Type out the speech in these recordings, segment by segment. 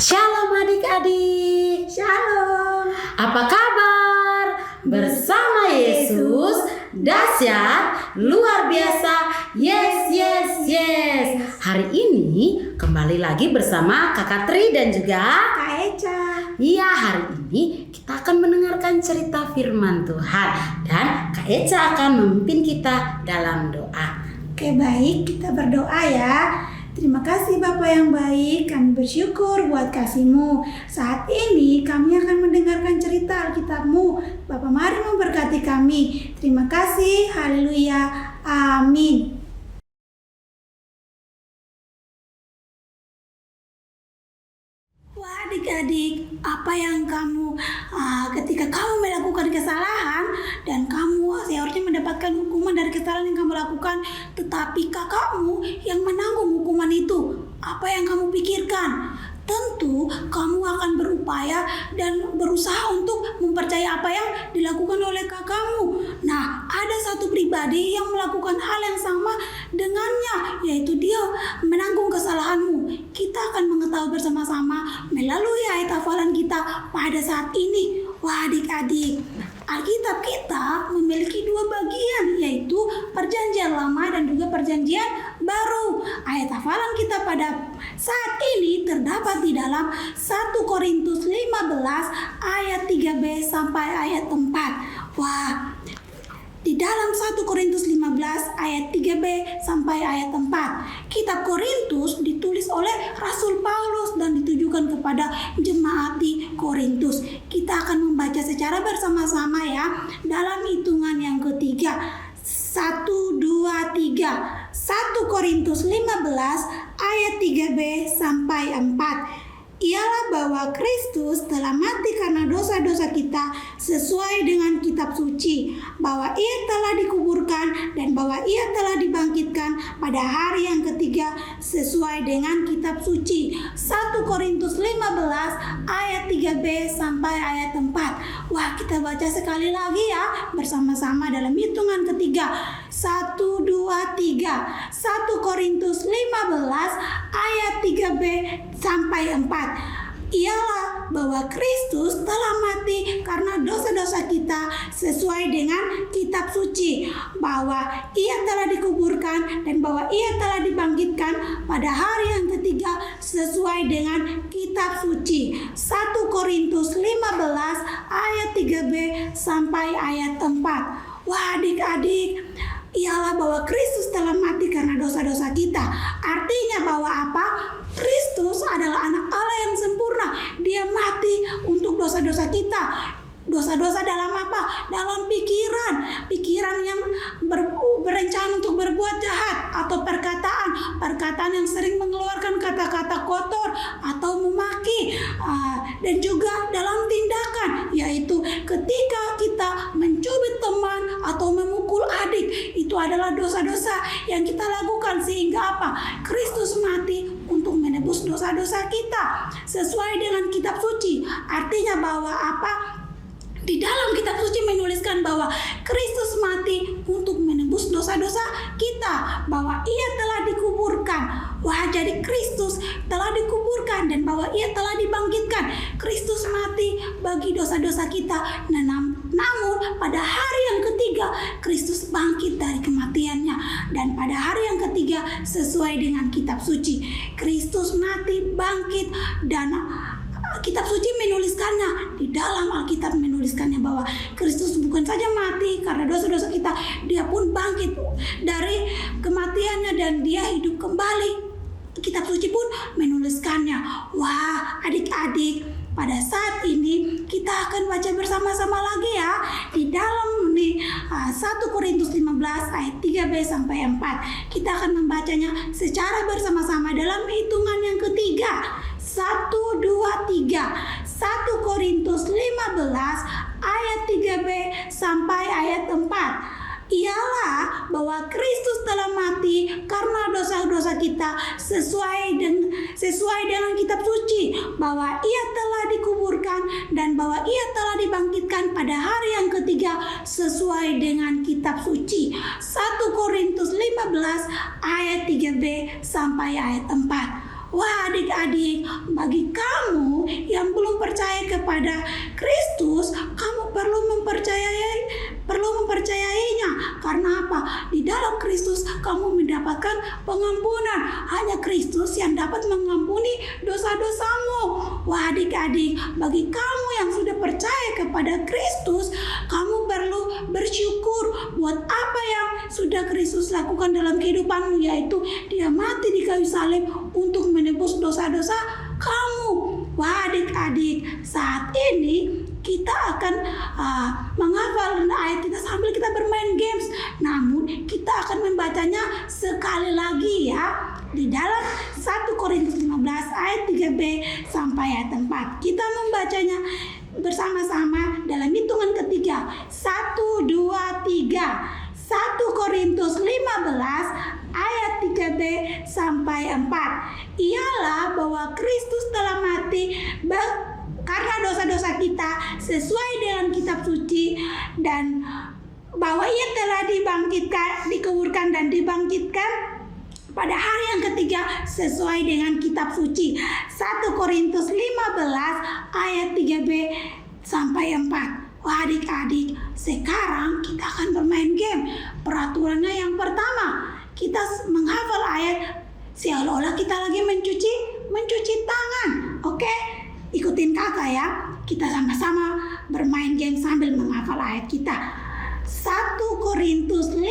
Shalom adik-adik. Shalom. Apa kabar? Bersama Yesus, dahsyat, luar biasa. Yes, yes, yes. Hari ini kembali lagi bersama Kakak Tri dan juga Kak Eca. Iya, hari ini kita akan mendengarkan cerita firman Tuhan. Dan Kak Eca akan memimpin kita dalam doa. Oke, baik, kita berdoa ya. Terima kasih Bapa yang baik, kami bersyukur buat kasih-Mu. Saat ini kami akan mendengarkan cerita Alkitab-Mu. Bapa, mari memberkati kami. Terima kasih, haleluya, amin. Wah, adik-adik, apa yang kamu ketika kamu melakukan kesalahan dan kamu seharusnya mendapatkan hukuman dari kesalahan yang kamu lakukan, tetapi kakakmu yang menanggung hukuman itu, apa yang kamu pikirkan? Tentu kamu akan berupaya dan berusaha untuk mempercayai apa yang dilakukan oleh kakakmu. Nah, ada satu pribadi yang melakukan hal yang sama dengannya, yaitu dia menanggung kesalahanmu. Kita akan mengetahui bersama-sama melalui ayat hafalan kita pada saat ini. Wah, adik-adik, Alkitab kita memiliki dua bagian, yaitu Perjanjian Lama dan juga Perjanjian Baru. Ayat hafalan kita pada saat ini terdapat di dalam 1 Korintus 15 ayat 3b sampai ayat 4. Wah, di dalam 1 Korintus 15 ayat 3b sampai ayat 4. Kitab Korintus ditulis oleh Rasul Paulus dan ditujukan kepada jemaat di Korintus. Kita akan membaca secara bersama-sama ya dalam hitungan yang ketiga. 1, 2, 3. 1 Korintus 15 ayat 3b sampai 4. Ialah bahwa Kristus telah mati karena dosa-dosa kita sesuai dengan kitab suci, bahwa ia telah dikuburkan dan bahwa ia telah dibangkitkan pada hari yang ketiga sesuai dengan kitab suci. 1 Korintus 15 ayat 3b sampai ayat 4. Wah, kita baca sekali lagi ya bersama-sama dalam hitungan ketiga. 1, 2, 3. 1 Korintus 15 ayat 3b sampai 4. Ialah bahwa Kristus telah mati karena dosa-dosa kita sesuai dengan kitab suci, bahwa ia telah dikuburkan dan bahwa ia telah dibangkitkan pada hari yang ketiga sesuai dengan kitab suci. 1 Korintus 15 ayat 3b sampai ayat 4. Wah, adik-adik, ialah bahwa Kristus telah mati karena dosa-dosa kita. Artinya bahwa apa? Kristus adalah anak Allah yang sempurna. Dia mati untuk dosa-dosa kita. Dosa-dosa dalam apa? Dalam pikiran yang berencana untuk berbuat jahat, atau perkataan yang sering mengeluarkan kata-kata kotor atau memaki, dan juga dalam tindakan, yaitu ketika kita mencubit teman atau memukul adik. Itu adalah dosa-dosa yang kita lakukan, sehingga apa? Kristus mati untuk menebus dosa-dosa kita sesuai dengan kitab suci. Artinya bahwa apa? Di dalam kitab suci menuliskan bahwa Kristus mati untuk menebus dosa-dosa kita, bahwa ia telah dikuburkan. Wah, jadi Kristus telah dikuburkan dan bahwa ia telah dibangkitkan. Kristus mati bagi dosa-dosa kita. Namun pada hari yang ketiga Kristus bangkit dari kematiannya, dan pada hari yang ketiga sesuai dengan kitab suci Kristus mati, bangkit, dan kitab suci menuliskannya. Di dalam Alkitab menuliskannya bahwa Kristus bukan saja mati karena dosa-dosa kita, dia pun bangkit dari kematiannya dan dia hidup kembali. Kitab suci pun menuliskannya. Wah, adik-adik, pada saat ini kita akan baca bersama-sama lagi ya di dalam 1 Korintus 15 ayat 3b sampai 4. Kita akan membacanya secara bersama-sama dalam hitungan yang ketiga. 1, 2, 3. 1 Korintus 15 ayat 3b sampai ayat 4. Ialah bahwa Kristus telah mati karena dosa-dosa kita sesuai dengan kitab suci, bahwa ia telah dikuburkan dan bahwa ia telah dibangkitkan pada hari yang ketiga sesuai dengan kitab suci. 1 Korintus 15 ayat 3b sampai ayat 4. Wah adik-adik, bagi kamu yang belum percaya kepada Kristus, kamu perlu mempercayainya. Karena apa? Di dalam Kristus kamu mendapatkan pengampunan. Hanya Kristus yang dapat mengampuni dosa-dosamu. Wah adik-adik, bagi kamu yang sudah percaya kepada Kristus, kamu perlu bersyukur buat apa yang sudah Kristus lakukan dalam kehidupanmu, yaitu Dia mati di kayu salib untuk menebus dosa-dosa kamu. Wah adik-adik, saat ini kita akan menghafal ayat kita sambil kita bermain games. Namun kita akan membacanya sekali lagi ya, di dalam 1 Korintus 15 ayat 3b sampai ayat 4. Kita membacanya bersama-sama dalam hitungan ketiga. 1, 2, 3. 1 Korintus 15 ayat 3b sampai 4. Ialah bahwa Kristus telah mati karena dosa-dosa kita sesuai dengan kitab suci, dan bahwa Ia telah dikuburkan dan dibangkitkan pada hari yang ketiga sesuai dengan kitab suci. 1 Korintus 15 ayat 3b sampai 4. Wah adik-adik, sekarang kita akan bermain game. Peraturannya yang pertama, kita menghafal ayat seolah-olah kita lagi mencuci tangan. Oke? Ikutin kakak ya. Kita sama-sama bermain game sambil menghafal ayat kita. 1 Korintus 15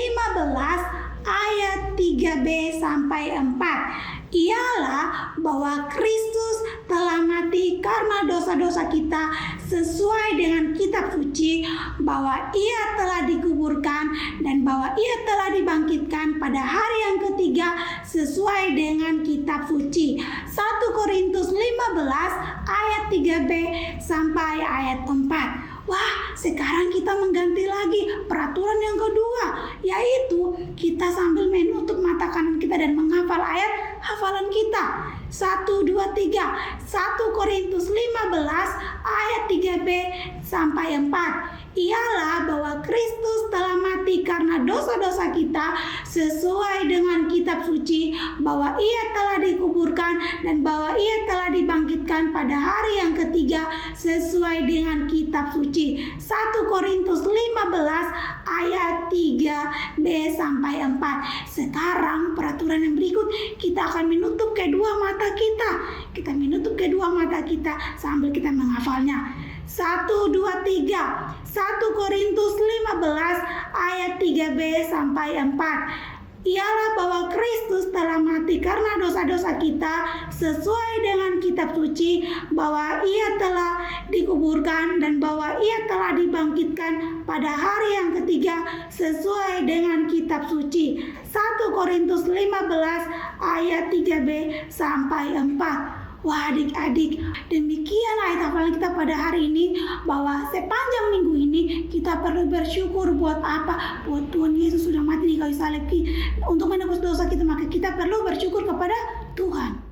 ayat 3b sampai 4. Ialah bahwa Kristus telah mati karena dosa-dosa kita sesuai dengan kitab suci, bahwa Ia telah dikuburkan dan bahwa Ia telah dibangkitkan pada hari yang ketiga sesuai dengan kitab suci. 1 Korintus 15 ayat 3b sampai ayat 4. Wah, sekarang kita mengganti lagi peraturan yang kedua, yaitu kita sambil menutup mata kanan kita dan menghafal ayat hafalan kita. 1, 2, 3. 1 Korintus 15 ayat 3b sampai 4. Ialah bahwa Kristus telah mati karena dosa-dosa kita sesuai dengan kitab suci, bahwa Ia telah dikuburkan dan bahwa Ia telah dibangkitkan pada hari yang ketiga sesuai dengan kitab suci. 1 Korintus 15 ayat 3b sampai 4. Sekarang peraturan yang berikut, kita akan menutup kedua mata kita. Kita menutup kedua mata kita sambil kita menghafalnya. 1, 2, 3. 1 Korintus 15 ayat 3b sampai 4. Ialah bahwa Kristus telah mati karena dosa-dosa kita sesuai dengan kitab suci, bahwa Ia telah dikuburkan dan bahwa Ia telah dibangkitkan pada hari yang ketiga sesuai dengan kitab suci. 1 Korintus 15 ayat 3b sampai 4. Wah adik-adik, demikian ayat hafalan kita pada hari ini, bahwa sepanjang minggu ini kita perlu bersyukur buat apa? Buat Tuhan Yesus sudah mati di kayu salib untuk menebus dosa kita, maka kita perlu bersyukur kepada Tuhan.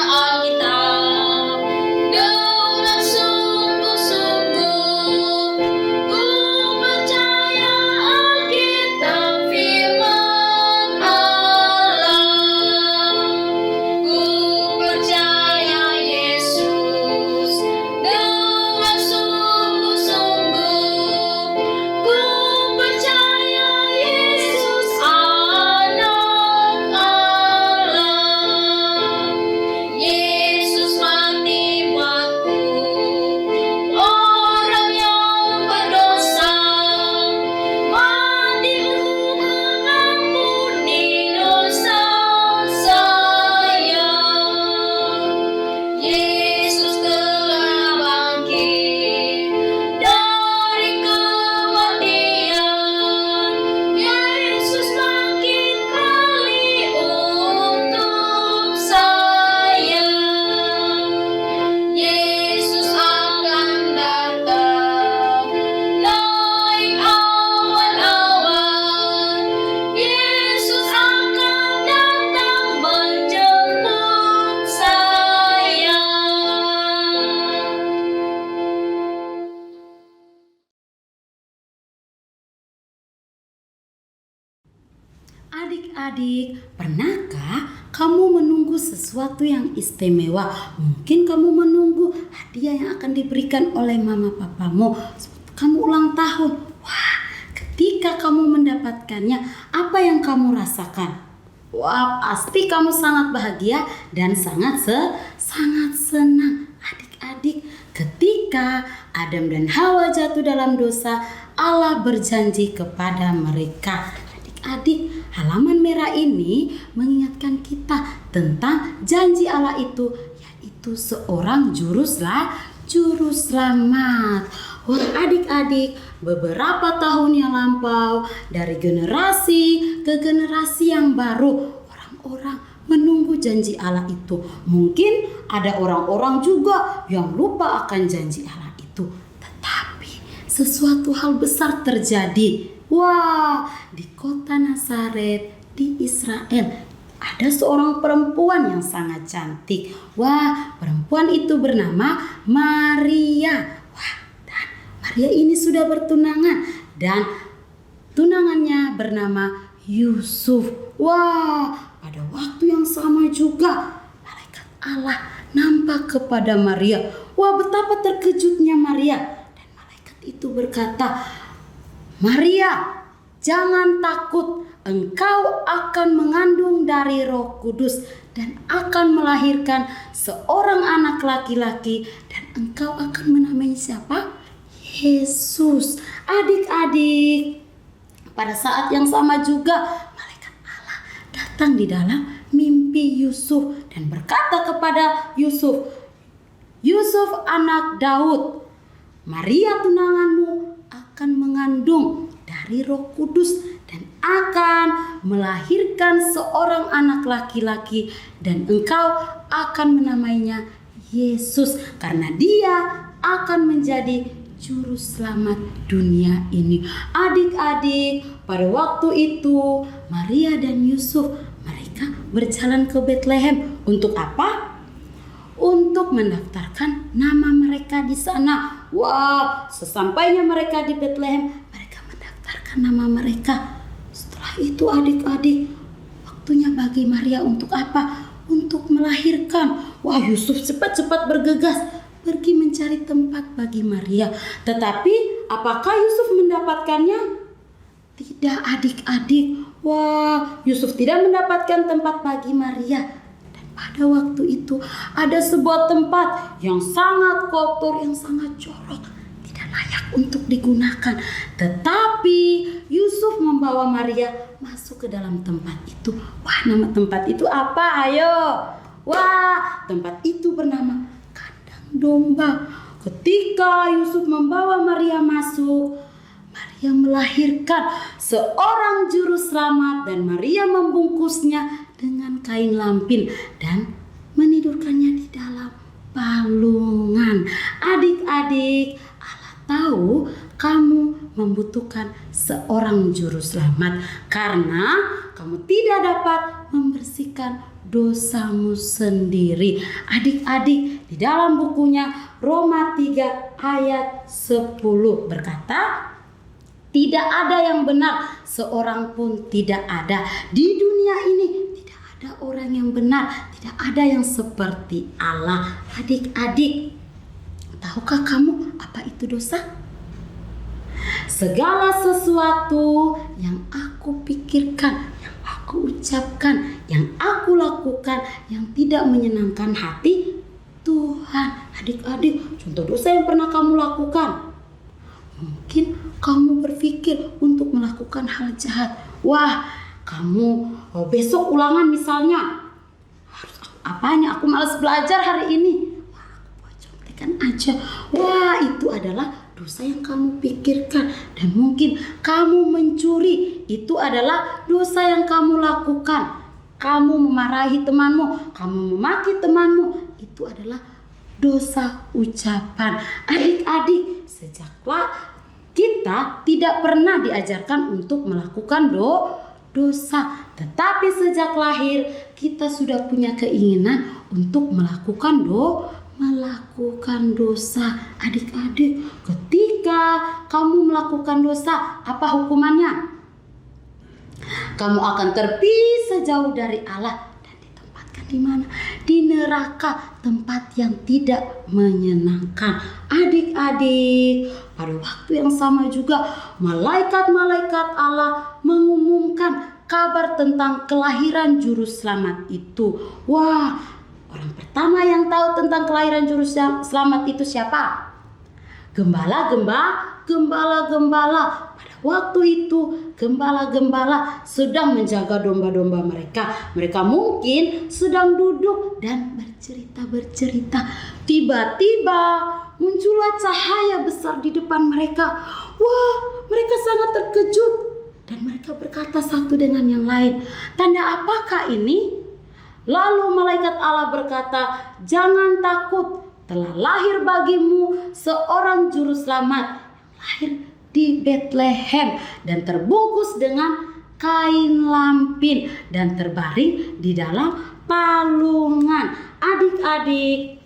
Alkitab dengan sungguh-sungguh. Adik-adik, pernahkah kamu menunggu sesuatu yang istimewa? Mungkin kamu menunggu hadiah yang akan diberikan oleh mama papamu. Kamu ulang tahun. Wah, ketika kamu mendapatkannya, apa yang kamu rasakan? Wah, pasti kamu sangat bahagia dan sangat senang. Adik-adik, ketika Adam dan Hawa jatuh dalam dosa, Allah berjanji kepada mereka. Adik-adik, halaman merah ini mengingatkan kita tentang janji Allah itu, yaitu seorang juru selamat. Wah, adik-adik, beberapa tahun yang lampau, dari generasi ke generasi yang baru, orang-orang menunggu janji Allah itu. Mungkin ada orang-orang juga yang lupa akan janji Allah itu. Tetapi sesuatu hal besar terjadi. Wah, di kota Nazaret di Israel ada seorang perempuan yang sangat cantik. Wah, perempuan itu bernama Maria. Wah, dan Maria ini sudah bertunangan dan tunangannya bernama Yusuf. Wah, pada waktu yang sama juga malaikat Allah nampak kepada Maria. Wah, betapa terkejutnya Maria. Dan malaikat itu berkata, "Maria, jangan takut. Engkau akan mengandung dari Roh Kudus dan akan melahirkan seorang anak laki-laki dan engkau akan menamainya siapa? Yesus." Adik-adik, pada saat yang sama juga malaikat Allah datang di dalam mimpi Yusuf dan berkata kepada Yusuf, "Yusuf anak Daud, Maria tunanganmu akan mengandung dari Roh Kudus dan akan melahirkan seorang anak laki-laki dan engkau akan menamainya Yesus karena dia akan menjadi juru selamat dunia ini." Adik-adik, pada waktu itu Maria dan Yusuf mereka berjalan ke Betlehem untuk apa? Untuk mendaftarkan nama mereka di sana. Wah, sesampainya mereka di Betlehem, mereka mendaftarkan nama mereka. Setelah itu adik-adik, waktunya bagi Maria untuk apa? Untuk melahirkan. Wah, Yusuf cepat-cepat bergegas pergi mencari tempat bagi Maria. Tetapi apakah Yusuf mendapatkannya? Tidak, adik-adik. Wah, Yusuf tidak mendapatkan tempat bagi Maria. Pada waktu itu ada sebuah tempat yang sangat kotor, yang sangat jorok, tidak layak untuk digunakan. Tetapi Yusuf membawa Maria masuk ke dalam tempat itu. Wah, nama tempat itu apa? Ayo. Wah, tempat itu bernama kandang domba. Ketika Yusuf membawa Maria masuk, Maria melahirkan seorang juru selamat dan Maria membungkusnya dengan kain lampin dan menidurkannya di dalam palungan. Adik-adik, Allah tahu kamu membutuhkan seorang juru selamat karena kamu tidak dapat membersihkan dosamu sendiri. Adik-adik, di dalam bukunya Roma 3 ayat 10 berkata, "Tidak ada yang benar, seorang pun tidak ada. Di dunia ini tidak ada orang yang benar, tidak ada yang seperti Allah." Adik-adik, tahukah kamu apa itu dosa? Segala sesuatu yang aku pikirkan, yang aku ucapkan, yang aku lakukan yang tidak menyenangkan hati Tuhan. Adik-adik, contoh dosa yang pernah kamu lakukan. Mungkin kamu berpikir untuk melakukan hal jahat. Wah, kamu besok ulangan misalnya. Apanya? Aku malas belajar hari ini. Wah, aku buat contekan aja. Wah, itu adalah dosa yang kamu pikirkan. Dan mungkin kamu mencuri. Itu adalah dosa yang kamu lakukan. Kamu memarahi temanmu, kamu memaki temanmu. Itu adalah dosa ucapan. Adik-adik, sejaklah kita tidak pernah diajarkan untuk melakukan dosa. Tetapi sejak lahir kita sudah punya keinginan untuk melakukan dosa. Adik-adik, ketika kamu melakukan dosa, apa hukumannya? Kamu akan terpisah jauh dari Allah dan ditempatkan di mana? Di neraka, tempat yang tidak menyenangkan. Adik-adik, pada waktu yang sama juga malaikat-malaikat Allah mengumumkan kabar tentang kelahiran juru selamat itu. Wah, orang pertama yang tahu tentang kelahiran juru selamat itu siapa? Gembala-gembala. Pada waktu itu gembala-gembala sedang menjaga domba-domba mereka. Mereka mungkin sedang duduk dan bercerita. Tiba-tiba muncullah cahaya besar di depan mereka. Wah, mereka sangat terkejut dan mereka berkata satu dengan yang lain, "Tanda apakah ini?" Lalu malaikat Allah berkata, "Jangan takut, telah lahir bagimu seorang juru selamat, lahir di Bethlehem dan terbungkus dengan kain lampin dan terbaring di dalam palungan." Adik-adik,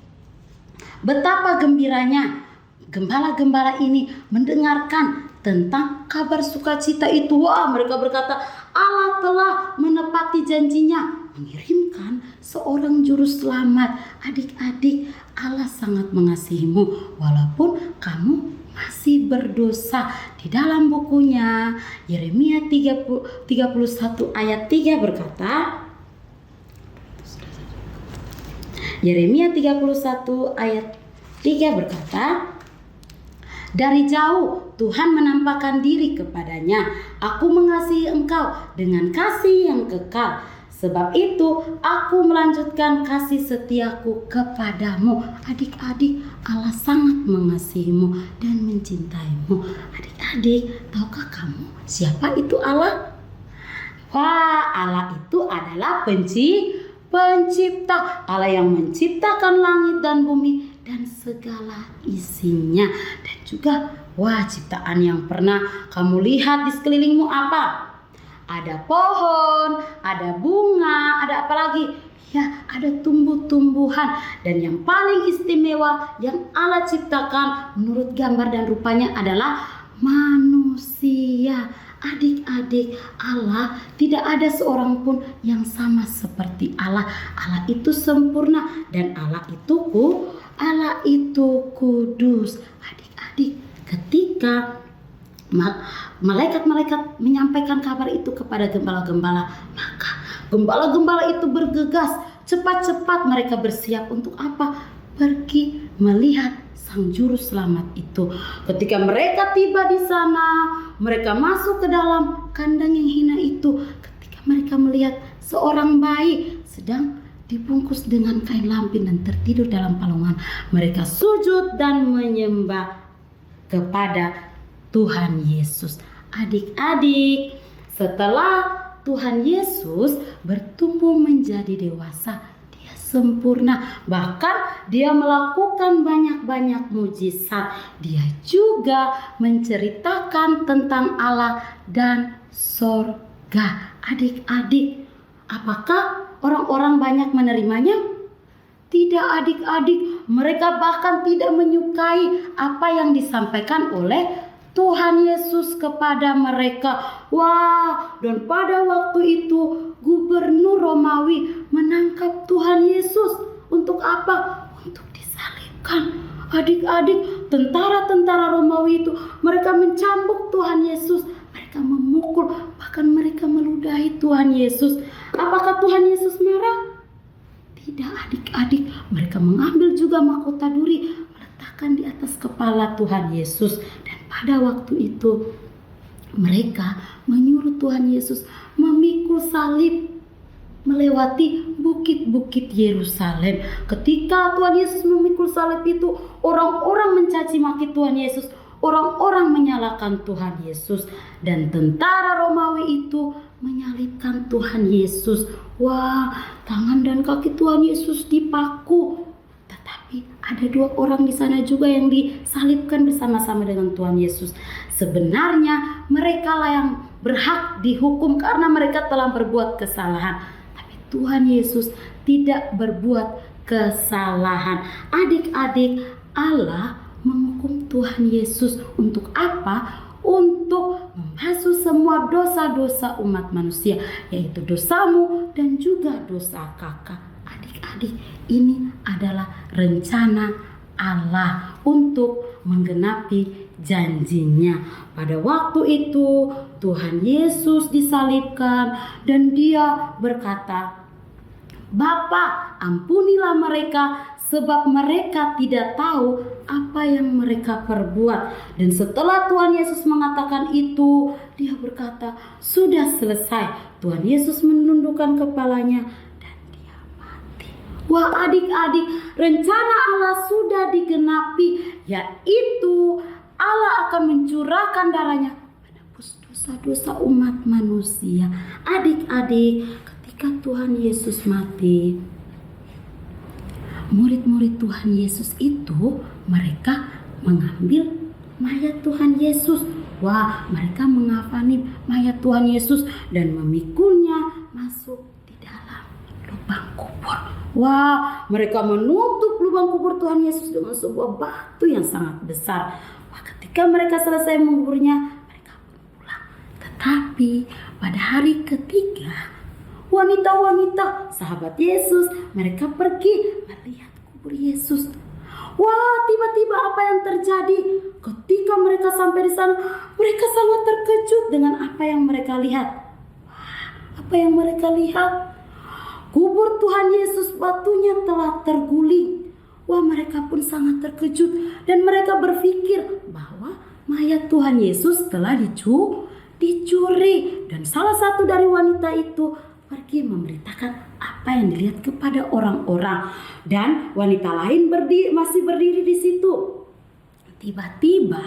betapa gembiranya gembala-gembala ini mendengarkan tentang kabar sukacita itu. Wah, mereka berkata, Allah telah menepati janjinya mengirimkan seorang juru selamat. Adik-adik, Allah sangat mengasihimu walaupun kamu masih berdosa. Di dalam bukunya Yeremia 31 ayat 3 berkata, Yeremia 31 ayat 3 berkata, "Dari jauh Tuhan menampakkan diri kepadanya. Aku mengasihi engkau dengan kasih yang kekal. Sebab itu aku melanjutkan kasih setiaku kepadamu." Adik-adik, Allah sangat mengasihimu dan mencintaimu. Adik-adik, tahukah kamu siapa itu Allah? Wah, Allah itu adalah pencipta. Allah yang menciptakan langit dan bumi dan segala isinya. Dan juga, wah, ciptaan yang pernah kamu lihat di sekelilingmu apa? Ada pohon, ada bunga, ada apa lagi? Ya, ada tumbuh-tumbuhan. Dan yang paling istimewa yang Allah ciptakan menurut gambar dan rupanya adalah manusia. Adik-adik, Allah tidak ada seorang pun yang sama seperti Allah. Allah itu sempurna dan Allah itu kudus. Adik-adik, ketika malaikat-malaikat menyampaikan kabar itu kepada gembala-gembala, maka gembala-gembala itu bergegas. Cepat-cepat mereka bersiap untuk apa? Pergi melihat sang juru selamat itu. Ketika mereka tiba di sana, mereka masuk ke dalam kandang yang hina itu. Ketika mereka melihat seorang bayi sedang dibungkus dengan kain lampin dan tertidur dalam palungan, mereka sujud dan menyembah kepada Tuhan Yesus. Adik-adik, setelah Tuhan Yesus bertumbuh menjadi dewasa, dia sempurna. Bahkan dia melakukan banyak-banyak mujizat. Dia juga menceritakan tentang Allah dan sorga. Adik-adik, apakah orang-orang banyak menerimanya? Tidak, adik-adik. Mereka bahkan tidak menyukai apa yang disampaikan oleh Tuhan Yesus kepada mereka. Wah, dan pada waktu itu gubernur Romawi menangkap Tuhan Yesus. Untuk apa? Untuk disalibkan. Adik-adik, tentara-tentara Romawi itu mereka mencambuk Tuhan Yesus. Mereka memukul, bahkan mereka meludahi Tuhan Yesus. Apakah Tuhan Yesus marah? Tidak, adik-adik. Mereka mengambil juga mahkota duri, meletakkan di atas kepala Tuhan Yesus. Dan pada waktu itu mereka menyuruh Tuhan Yesus memikul salib melewati bukit-bukit Yerusalem. Ketika Tuhan Yesus memikul salib itu, orang-orang mencaci maki Tuhan Yesus, orang-orang menyalahkan Tuhan Yesus, dan tentara Romawi itu menyalibkan Tuhan Yesus. Wah, tangan dan kaki Tuhan Yesus dipaku. Tetapi ada dua orang di sana juga yang disalibkan bersama-sama dengan Tuhan Yesus. Sebenarnya mereka lah yang berhak dihukum karena mereka telah berbuat kesalahan. Tapi Tuhan Yesus tidak berbuat kesalahan. Adik-adik, Allah menghukum Tuhan Yesus untuk apa? Untuk membasuh semua dosa-dosa umat manusia, yaitu dosamu dan juga dosa kakak. Adik-adik, ini adalah rencana Allah untuk menggenapi janjinya. Pada waktu itu Tuhan Yesus disalibkan dan dia berkata, "Bapa, ampunilah mereka sebab mereka tidak tahu apa yang mereka perbuat." Dan setelah Tuhan Yesus mengatakan itu, dia berkata, "Sudah selesai." Tuhan Yesus menundukkan kepalanya dan dia mati. Wah adik-adik, rencana Allah sudah digenapi, yaitu Allah akan mencurahkan darahnya menebus dosa-dosa umat manusia. Adik-adik, ketika Tuhan Yesus mati, murid-murid Tuhan Yesus itu mereka mengambil mayat Tuhan Yesus. Wah, mereka mengafani mayat Tuhan Yesus dan memikulnya masuk di dalam lubang kubur. Wah, mereka menutup lubang kubur Tuhan Yesus dengan sebuah batu yang sangat besar. Wah, ketika mereka selesai menguburnya, mereka pulang. Tetapi pada hari ketiga, wanita-wanita sahabat Yesus, mereka pergi melihat kubur Yesus. Wah, tiba-tiba apa yang terjadi? Ketika mereka sampai di sana, mereka sangat terkejut dengan apa yang mereka lihat. Wah, apa yang mereka lihat? Kubur Tuhan Yesus, batunya telah terguling. Wah, mereka pun sangat terkejut dan mereka berpikir bahwa mayat Tuhan Yesus telah dicuri. Dan salah satu dari wanita itu pergi memberitakan apa yang dilihat kepada orang-orang, dan wanita lain masih berdiri di situ. Tiba-tiba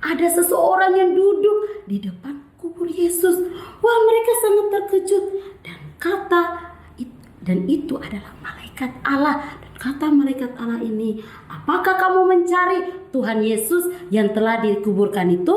ada seseorang yang duduk di depan kubur Yesus. Wah, mereka sangat terkejut dan itu adalah malaikat Allah. Dan kata malaikat Allah ini, "Apakah kamu mencari Tuhan Yesus yang telah dikuburkan itu?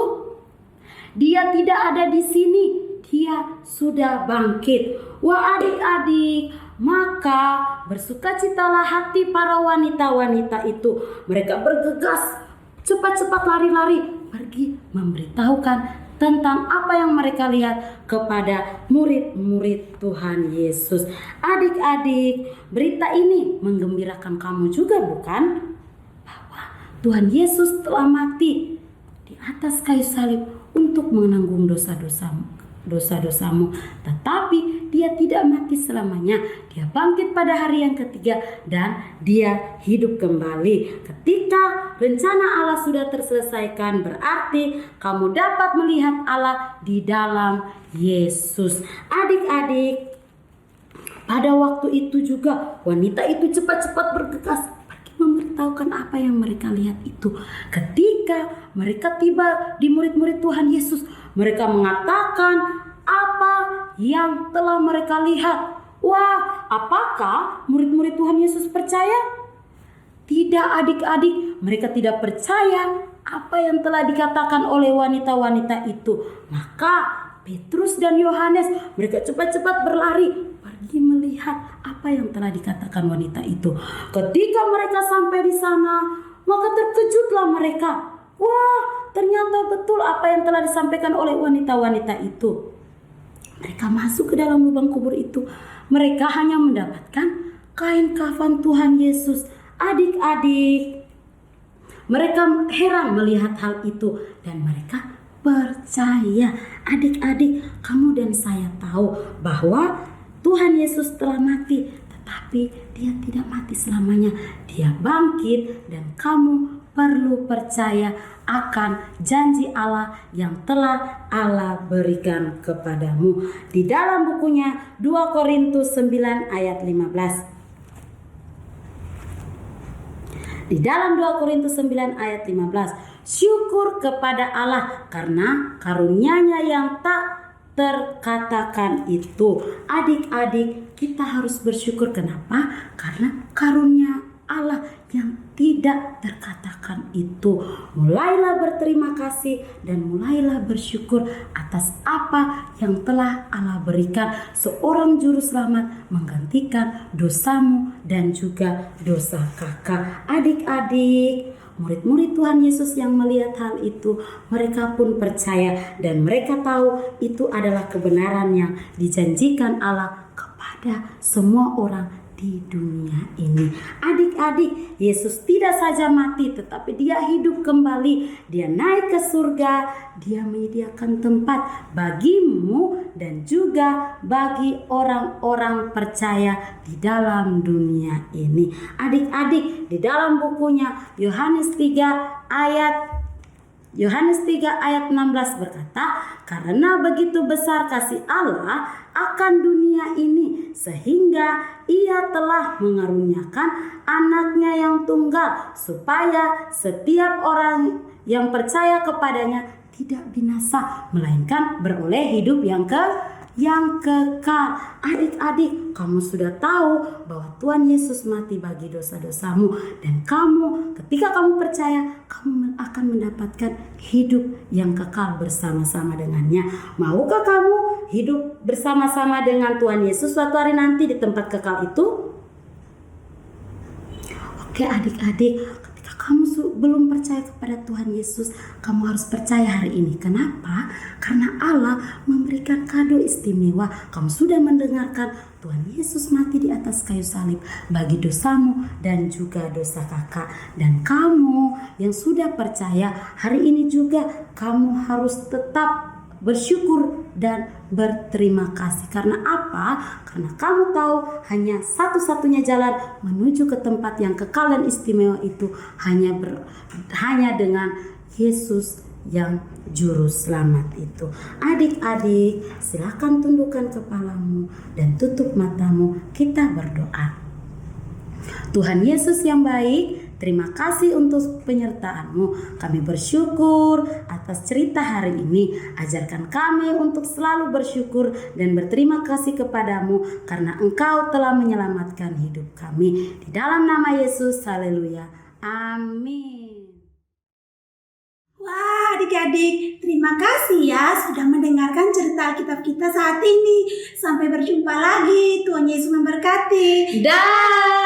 Dia tidak ada di sini. Dia sudah bangkit." Wah adik-adik, maka bersukacitalah hati para wanita-wanita itu. Mereka bergegas, cepat-cepat lari-lari, pergi memberitahukan tentang apa yang mereka lihat kepada murid-murid Tuhan Yesus. Adik-adik, berita ini menggembirakan kamu juga bukan? Bahwa Tuhan Yesus telah mati di atas kayu salib untuk menanggung dosa-dosamu. Tetapi dia tidak mati selamanya. Dia bangkit pada hari yang ketiga dan dia hidup kembali. Ketika rencana Allah sudah terselesaikan, berarti kamu dapat melihat Allah di dalam Yesus. Adik-adik, pada waktu itu juga wanita itu cepat-cepat bergegas pergi memberitahukan apa yang mereka lihat itu. Ketika mereka tiba di murid-murid Tuhan Yesus, mereka mengatakan apa yang telah mereka lihat. Wah, apakah murid-murid Tuhan Yesus percaya? Tidak adik-adik, mereka tidak percaya apa yang telah dikatakan oleh wanita-wanita itu. Maka Petrus dan Yohanes, mereka cepat-cepat berlari pergi melihat apa yang telah dikatakan wanita itu. Ketika mereka sampai di sana, maka terkejutlah mereka. Wah, ternyata betul apa yang telah disampaikan oleh wanita-wanita itu. Mereka masuk ke dalam lubang kubur itu. Mereka hanya mendapatkan kain kafan Tuhan Yesus. Adik-adik, mereka heran melihat hal itu dan mereka percaya. Adik-adik, kamu dan saya tahu bahwa Tuhan Yesus telah mati, tetapi dia tidak mati selamanya. Dia bangkit dan kamu perlu percaya akan janji Allah yang telah Allah berikan kepadamu. Di dalam bukunya 2 Korintus 9 ayat 15. Di dalam 2 Korintus 9 ayat 15, syukur kepada Allah karena karunia-Nya yang tak terkatakan itu. Adik-adik, kita harus bersyukur. Kenapa? Karena karunia Allah yang tidak terkatakan itu. Mulailah berterima kasih dan mulailah bersyukur atas apa yang telah Allah berikan. Seorang juru selamat menggantikan dosamu dan juga dosa kakak. Adik-adik, murid-murid Tuhan Yesus yang melihat hal itu, mereka pun percaya dan mereka tahu itu adalah kebenaran yang dijanjikan Allah kepada semua orang di dunia ini. Adik-adik, Yesus tidak saja mati tetapi dia hidup kembali. Dia naik ke surga, dia menyediakan tempat bagimu dan juga bagi orang-orang percaya di dalam dunia ini. Adik-adik, di dalam bukunya Yohanes 3 ayat 16 berkata, karena begitu besar kasih Allah akan dunia ini sehingga ia telah mengaruniakan anaknya yang tunggal supaya setiap orang yang percaya kepadanya tidak binasa melainkan beroleh hidup yang kekal. Adik-adik, kamu sudah tahu bahwa Tuhan Yesus mati bagi dosa-dosamu dan kamu, ketika kamu percaya, kamu akan mendapatkan hidup yang kekal bersama-sama dengannya. Maukah kamu hidup bersama-sama dengan Tuhan Yesus suatu hari nanti di tempat kekal itu? Oke adik-adik, ketika kamu belum percaya kepada Tuhan Yesus, kamu harus percaya hari ini. Kenapa? Karena Allah memberikan kado istimewa. Kamu sudah mendengarkan Tuhan Yesus mati di atas kayu salib bagi dosamu dan juga dosa kakak. Dan kamu yang sudah percaya, hari ini juga kamu harus tetap bersyukur dan berterima kasih. Karena apa? Karena kamu tahu hanya satu-satunya jalan menuju ke tempat yang kekal dan istimewa itu hanya dengan Yesus yang juru selamat itu. Adik-adik, silakan tundukkan kepalamu dan tutup matamu. Kita berdoa. Tuhan Yesus yang baik, terima kasih untuk penyertaan-Mu. Kami bersyukur atas cerita hari ini. Ajarkan kami untuk selalu bersyukur dan berterima kasih kepadamu karena Engkau telah menyelamatkan hidup kami. Di dalam nama Yesus, haleluya. Amin. Wah, adik-adik, terima kasih ya sudah mendengarkan cerita Alkitab kita saat ini. Sampai berjumpa lagi. Tuhan Yesus memberkati. Dah.